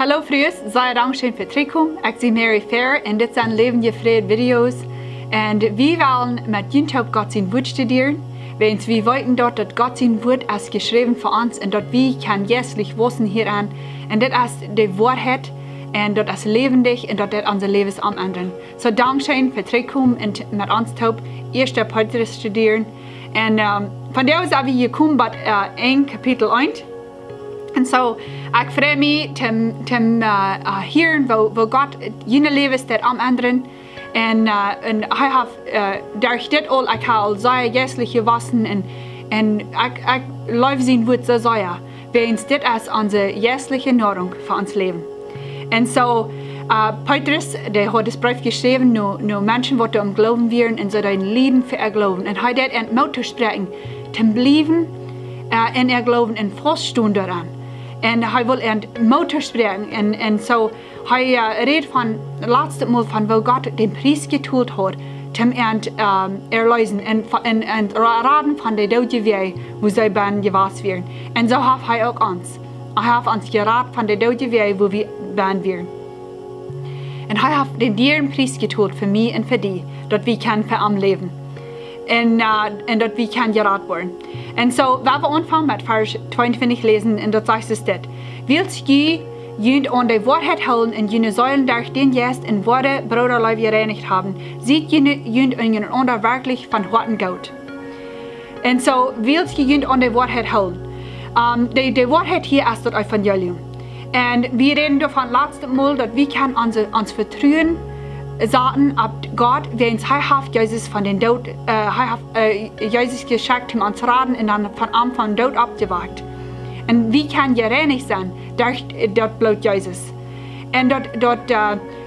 Hallo vrienden, zeer dankzij voor het terugkomen. Ik ben Mary Fair en dit zijn levensgevreed video's. En we willen met jullie God zijn woord studeren. Want we weten dat God zijn woord is geschreven voor ons en dat we kan jeslich wissen hieraan. En dit is de waarheid en dat is levendig en dat dit onze levens aanändern. So dankzij voor het terugkomen en met ons top eerste Petrus studeren. En van daar zijn we gekomen bij 1 kapitel 1. En zo, ik vrees me te horen wo God jullie levens dat aanändern. En hij heeft door dit al, ik heb al zeer jeslich gewassen en ik leef zien woord zo zeer. Want dit is onze jesliche nahrung voor ons leven. En zo, Petrus, die had het brief geschreven naar mensen die om geloven werden en zo hun leven voor geloven. En hij deed het moed te spreken, te blijven in geloven en vaststoen daaraan. En hij wil het motor spreken. En zo, hij redt van het laatste mal van waar God den prijs getoeld had, om erlezen en raden van de dode weer, hoe zij ben gewaast werden. En zo heeft hij ook ons. Hij heeft ons geraden van de dode weer, hoe we ben werden. En hij heeft den dieren prijs getoeld voor mij en voor die, dat we kan voor hem leven. En dat we kan geraden worden. En zo, waar we aanvangen met vers 22 lezen, en dat zegt es dit. Wilt jullie aan de waarheid houden en jullie zullen durch den Geist in ware Bruderleib gereinigt haben, ziet jullie einander wirklich van harten goed. En zo, wilt jullie aan de waarheid houden. De waarheid hier is dat evangelium. En we reden daarvan laatste mal, dat we kan ons vertrouwen zaten op God, want hij heeft Jezus van den dood, hij heeft Jezus geschickt om ons raden en dan van dood opgewekt. En wie kan gereinigd zijn door dat bloed Jezus. En dat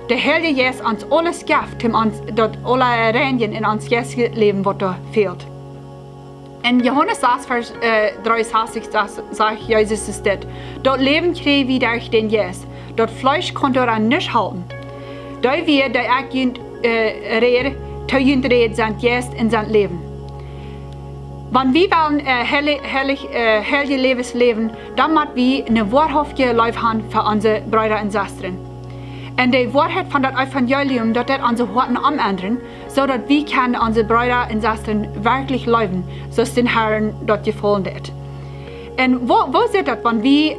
de Heilige Geest ons alles geeft, om ons dat alle reinigen in ons geestelijk leven wat er fehlt. En Johannes 6, vers 63 zegt Jezus is dit. Dat leven krijgen we door den Geest. Dat Fleisch kan daran nicht halten. Da wir da ich reden, teuer reden zijn Geest in zijn leven. Wanneer we willen heilige levens leven, dan moeten we een wahrhaftige Leib haben voor onze broeders en zusteren. En de waarheid van dat evangelium, dat onze harten aanändern, zodat we kan onze broeders en zusteren wirklich leven, zoals den Herrn dat gevallen heeft. En wo zit dat, wanneer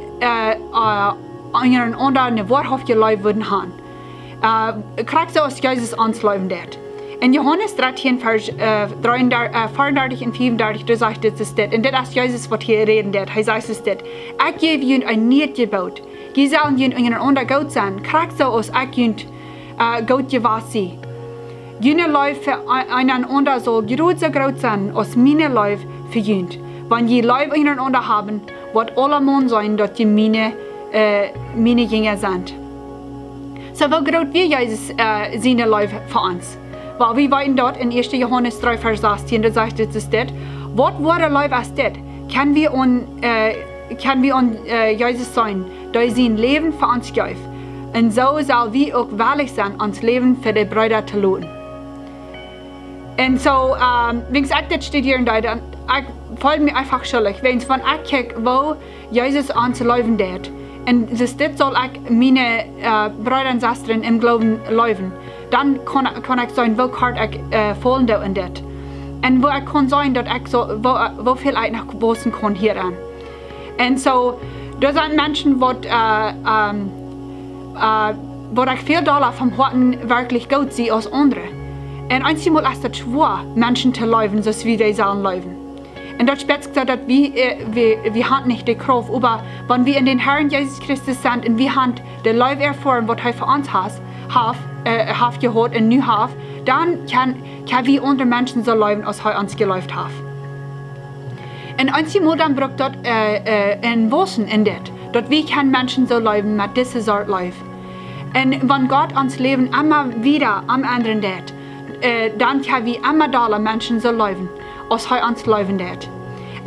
we onder een wahrhaftige Leib würden haben? Krijgt zoals Jezus ons leven deed. In Johannes 13, vers 34 en 35, daar zegt dit. En dit is Jezus wat hier reden deed. Hij zegt dit. Ik geef jullie een nieuw gebod. Je zal jullie onder goed zijn. Krijgt zoals ik jullie goed gewaast zie. Jullie leven voor einander zal groot zo groot zijn als mijn leven voor jullie. Wanneer je leven einander hebben, wordt allemaal zijn dat je mijn Jünger zijn. So wie groot wie Jezus zijn leven voor ons? Wel, we weten dat in 1 Johannes 3, vers 16, da sagt es dit. Wat ware leven is dit? Kan we aan Jezus zijn, dat zijn leven voor ons geeft. En zo zal we ook waarlijk zijn, ons leven voor de broeder te laten. En zo, wens ik dit studeren, dan ik voel me einfach schuldig. Wens van ik kijk, wo Jezus ons leven deed. En dus dit zal ik mijn broeders en zusteren im geloven leven. Dan kan ik zijn welk hart ik volgen doe in dit. En wo ik kan zijn dat ik zo, hoeveel ik nog bossen kan hieraan. En zo, er zijn mensen wat ik veel dollar van harten wirklich goed zie als anderen. En eenmaal is het schwer, mensen te leven zoals wie die zullen leven. En dat betekent dat we haben nicht die Kraft, aber wenn wir in den Herrn Jesus Christus sind und wir haben den Leib erfahren, was er für uns hat gehört und nu hat, dann kann wir unter Menschen so leben, als er uns gelebt hat. Und einmal dann braucht das ein Wissen in das, dass wir kann Menschen so leben mit dieser Sorte Leib. Und wenn Gott uns Leben immer wieder am anderen tät, dann kann wir immer da Menschen so leben, als er uns leben tät.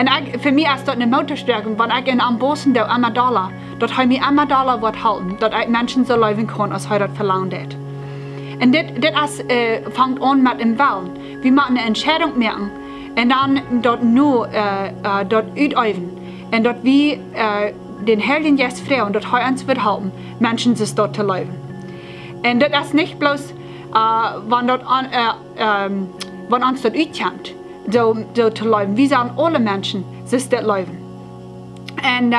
Und für mich ist das eine Motorstärkung, wenn ich in einem Bossen da immer da, dass er mir immer da wird halten, dass ich Menschen so leben kann, als er das verlangt hat. Und das fängt an mit dem Willen. Wir machen eine Entscheidung machen und dann dort nur dort üben. Und dort wir den Herrn jetzt frei und das uns wird helfen, Menschen sich dort zu leben. Und das ist nicht bloß, wenn uns dort uitkommt, so zu leben. Wir sollen alle Menschen sich dort leben. Und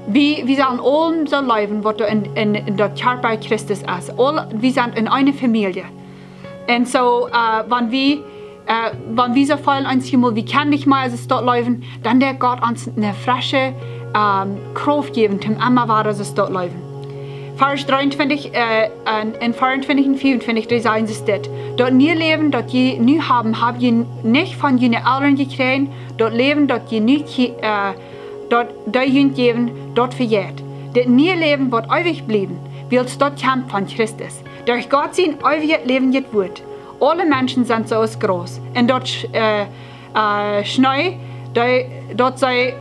wir sollen alle so leben, was in der Körper Christus ist. Wir sind in einer Familie. Und so, wenn wir so fallen ans Himmel, wir können nicht mehr als dort leben, dann der Gott uns eine frische Kraft geben, um immer weiter als dort leben. Vers 23, in 24 und 24, da sagen sie das. Dort nie leben, dort je nie haben, habt ihr nicht von jenen Eltern gekriegt, dort leben, dort je nie, dort jünd geben, dort verjährt. Dort nie leben, wird ewig bleiben, willst dort kämpfen von Christus. Durch Gott sein ewig Leben jetzt wird. Alle Menschen sind so groß. Und dort Schnee, dort sei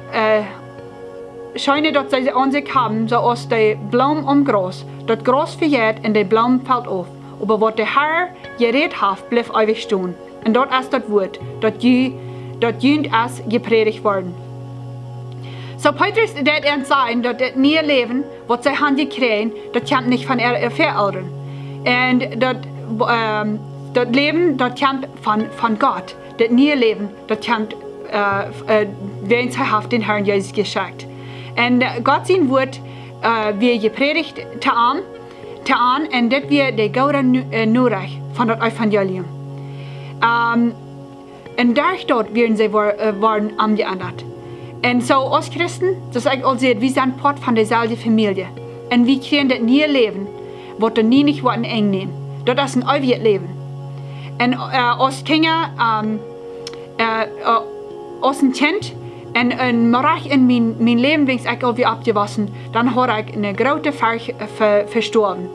Scheine, dort sei sie an sich haben, so aus der Blumen groß. Dort groß verjährt und die Blumen fällt auf. Aber was der Herr geredet hat, bleibt ewig stehen. Und dort ist das Wort, dort jünd es gepredigt worden. So Petrus, der sagen, dass das neue Leben, was sie haben gekriegt, das kommt nicht von ihren Eltern. Und das Leben, das kommt von Gott. Das neue Leben, das kommt, wenn sie haben den Herrn Jesus geschickt. Und Gott sein Wort wird gepredigt an, und das wird der gute Nachricht von dem Evangelium. Und durch dort werden sie worden angeändert. Und so als Christen, das ich auch sehe, wir sind Part von derselben Familie. Und wir kriegen das neue Leben, was wir nie nicht eng nehmen. Das ist ein ewiges Leben. Und als Kinder, als ein Kind, und Marach in mein Leben, wenn ich auch wie abgewaschen, dann habe ich eine große verstorben,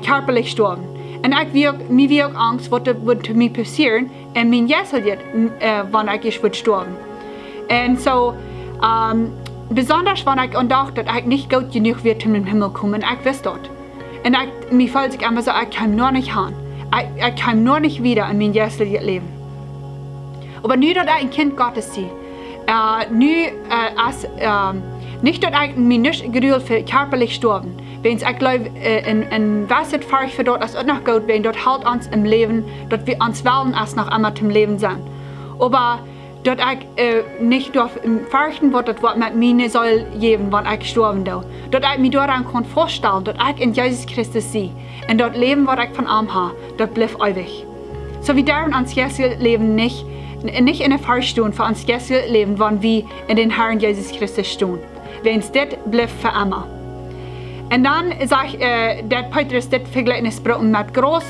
körperlich gestorben. Und mir wird Angst, was wird mir passieren, und mein Jessel wird, wenn ich sterben. Und so, besonders wenn ich dachte, dass ich nicht gut genug wird, in den Himmel kommen, und ich wusste dort. Und mir fällt sich einfach so, ich kann nur nicht hin. Ich kann nur nicht wieder in mein Jessel leben. Aber nur, dass ich ein Kind Gottes bin, nicht, dass ich mich nicht gerührt für körperlich sterben. Wenn ich glaube, in was es fähig für dort, als auch noch gut bin, dort hält uns im Leben, dort wir uns wollen, als noch einmal zum Leben sein. Aber dort ich nicht durch fürchten wird, was mit mir soll geben, wenn ich sterben will. Dort ich mir daran kann vorstellen, dort ich in Jesus Christus sehe. Und dort Leben, was ich von ihm habe, dort bleibt ewig. So wie dürfen uns jetzt Leben nicht in der Verstehen für uns jetzt leben, wenn wir in den Herrn Jesus Christus stehen. Wenn es das bleibt für immer. Und dann sagt der Petrus das Vergleichnis mit Groß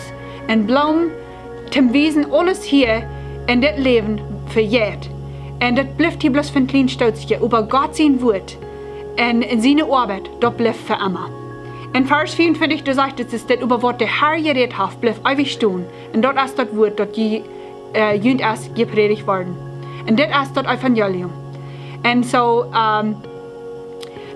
und Blumen, zum Wesen alles hier in das Leben verjährt. Und das bleibt hier bloß für ein kleines Stützchen, aber Gott sein Wort und seine Arbeit, das bleibt für immer. In Vers 44, da sagt es, dass über was der Herr geredet hat, bleibt ewig stehen. Und dort ist das Wort, das jünd erst gepredigt worden. Und das ist das Evangelium. Und so,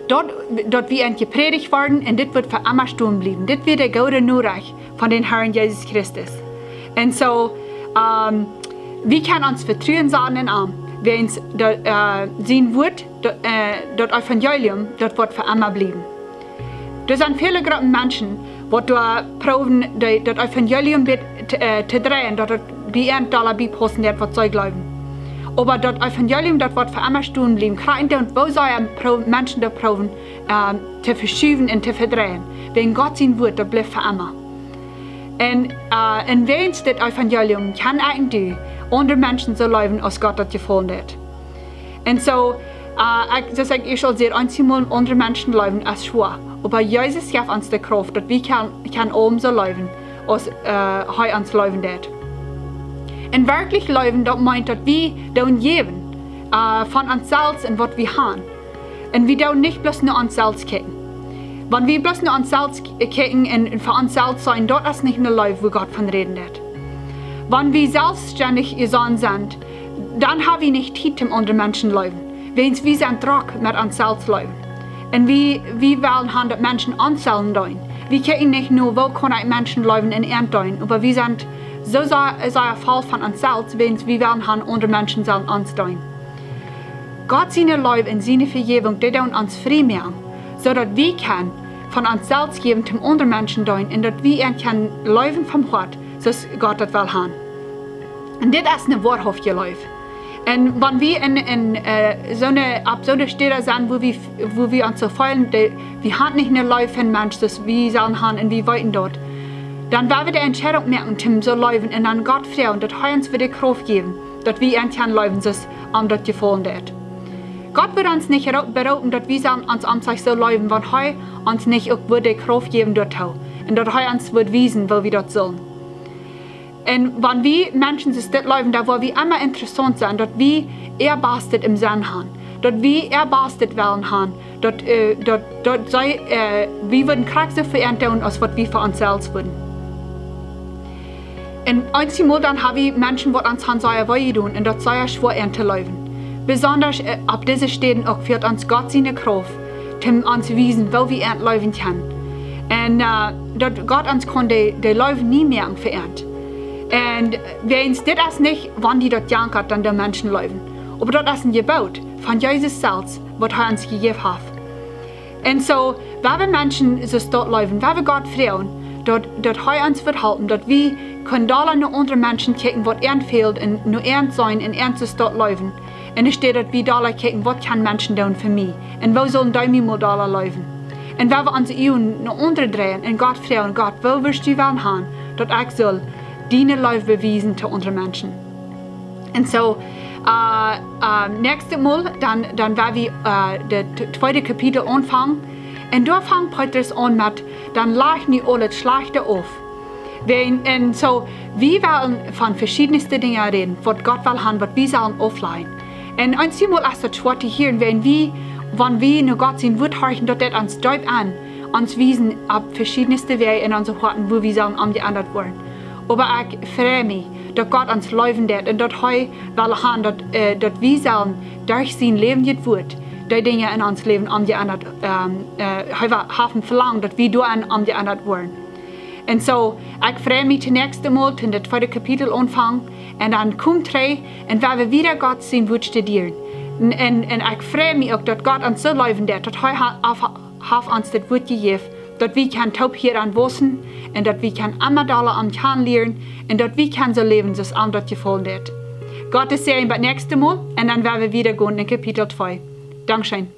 dort wird gepredigt worden, und das wird für immer stehen bleiben. Das wird der gute Nachricht von den Herrn Jesus Christus. Und so, wir können uns vertrauen sagen in ihm, wenn es sein Wort, das Evangelium, das wird für immer bleiben. Da sind viele Gruppen Menschen, die proben, das Evangelium zu drehen, dass das bei ihnen dabei passen, was sie glauben. Aber das Evangelium, das wird für immer stehen bleiben. Gerade und wo sollen Menschen das proben, zu verschieben und zu verdrehen. Wenn Gott sein Wort, das bleibt für immer. Und wenn es das Evangelium kann eigentlich andere Menschen so leben, als Gott das gefallen hat. Und so, das sage ich schon sehr, einmal andere Menschen leben als schwer. Aber Jesus gibt uns die Kraft, dass wir kann oben so leben, als er uns leben hat. Und wirklich leben, das meint, dass wir dann geben von uns selbst und was wir haben. Und wir dann nicht bloß nur uns selbst kicken. Wenn wir bloß nur uns selbst kicken und für uns selbst sein, dort ist nicht mehr Leben, wo Gott von reden hat. Wenn wir selbstständig gesandt sind, dann haben wir nicht Zeit, um andere Menschen zu leben. Wenn wir sind Druck mit uns selbst leben. Und wir wollen haben, dass Menschen anzählen sollen. Wir kicken nicht nur, wo kann ich Menschen leben in Ernten, aber wir sind so ein Fall von uns selbst, wenn wir wollen haben, andere Menschen sollen uns tun. Gott seine Leib in seine Vergebung, die dann uns frei machen, sodass wir können von uns selbst geben zum anderen Menschen tun und dass wir können leben vom Gott, so Gott das will haben. Und das ist eine wahrhaftige Leib. Und wenn wir in so eine absurde Stelle sind, wo wir uns so fühlen, wir haben nicht eine Leib von Menschen, das wir sollen haben und wir wollten dort, dann werden wir die Entscheidung merken, zum so leben und dann Gott fragen, dass er uns wieder Kraft geben, dass wir können leben, so das gefallen wird. Gott wird uns nicht beraten, dass wir uns so leben, wenn er uns nicht auch die Kraft geben dort und dass er uns wird wiesen, wo wir dort sollen. Und wenn wir Menschen das leben, da wo wir immer interessant sind, dass wir erbastet im Sinn haben, dass wir erbastet werden haben, dass wir würden Krieg so verändern, als was wir für uns selbst würden. Und einmal dann haben wir Menschen, die uns haben sehr weh tun, und das sehr schwer leben. Besonders ab diese Stellen auch wird uns Gott seine Kraft, um uns wiesen, wo wir leben können. Und dass Gott uns kann die Leben nie mehr verändern. Und wenn es das nicht, wann die dort jankert, dann der Menschen leben. Aber das ist ein Gebot von Jesus selbst, was er uns gegeben hat. Und so, wenn wir Menschen so dort leben, wenn wir Gott fragen, dass er uns wird halten, dass wir können da noch andere Menschen gucken, was fehlt, und nur ernst sein und ernst dort leben. Und es steht, dass wir da gucken, was kann Menschen tun für mich? Und wo sollen die mal da leben? Und wenn wir uns noch umdrehen und Gott fragen, Gott, wo wirst du wollen haben, dass ich soll deine Liebe beweisen zu anderen Menschen. Und so, nächstes Mal, dann werden wir das zweite Kapitel anfangen. Und da fängt Petrus an mit, dann lag nicht alles Schlechte auf. Und so, wir wollen von verschiedensten Dingen reden, was Gott will haben, was wir sollen aufleihen. Und einmal ist das schwer zu hören, wenn wir nur Gott sein Wort horchen, dass das uns deutlich an, uns wiesen auf verschiedenste Wege in unseren Worten, wo wir sollen umgeändert werden. Aber ich freue mich, dass Gott uns leben wird und dass er will haben, dass wir sollen durch sein Leben wird, die Dinge in uns Leben umgeändert, haben verlangt, dass wir durch umgeändert werden. Und so, ich freue mich das nächste Mal, wenn das zweite Kapitel anfangen, und dann kommt drei, und werden wir wieder Gott sein Wort studieren. Und ich freue mich auch, dass Gott uns so leben wird, dass er uns das Wort gegeben, dass wir taub hier an wissen, und dass wir immer da am Kern lernen, und dass wir so leben, dass es das gefallen wird. Gott ist sehr beim nächsten Mal, und dann werden wir wieder gehen in Kapitel 2. Dankeschön.